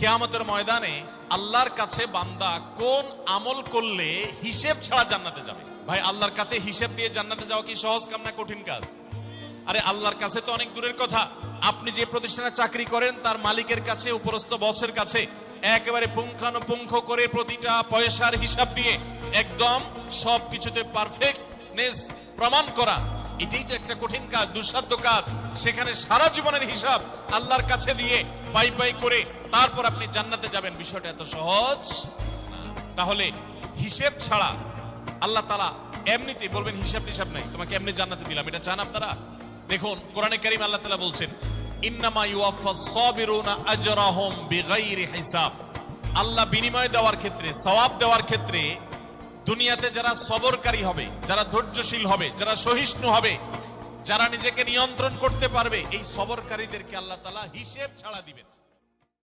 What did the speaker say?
কিয়ামতের ময়দানে আল্লাহর কাছে বান্দা কোন আমল করলে হিসেব ছাড়া জান্নাতে যাবে। ভাই, আল্লাহর কাছে হিসেব দিয়ে জান্নাতে যাওয়া কি সহজ কাম না কঠিন কাজ? আরে আল্লাহর কাছে তো অনেক দূরের কথা। আপনি যে প্রতিষ্ঠানে চাকরি করেন তার মালিকের কাছে, উপরস্থ বসের কাছে একেবারে পুঙ্খানুপুঙ্খ করে প্রতিটা পয়সার হিসাব দিয়ে একদম সবকিছুতে পারফেক্টনেস প্রমাণ করা, এটাই তো একটা কঠিন কাজ, দুঃসাধ্য কাজ। সেখানে সারা জীবনের হিসাব আল্লাহর কাছে দিয়ে পাই পাই করে তারপর আপনি জান্নাতে যাবেন, বিষয়টা এত সহজ না। তাহলে হিসেব ছাড়া আল্লাহ তাআলা এমনিতে বলবেন হিসাব টিসাব নাই, তোমাকে এমনি জান্নাতে দিলাম, এটা চান আপনারা? দেখুন কোরআনে কারীম আল্লাহ তাআলা বলছেন, ইন্নামা ইউওয়াফাস সাবিরুনা আজরাহুম বিগাইরি হিসাব। আল্লাহ বিনিময় দেওয়ার ক্ষেত্রে, সওয়াব দেওয়ার ক্ষেত্রে দুনিয়াতে যারা সবরকারী হবে, যারা ধৈর্যশীল হবে, যারা সহিষ্ণু হবে, যারা নিজেকে নিয়ন্ত্রণ করতে পারবে, এই সবরকারীদেরকে আল্লাহ তাআলা হিসেব ছাড়া দিবেন।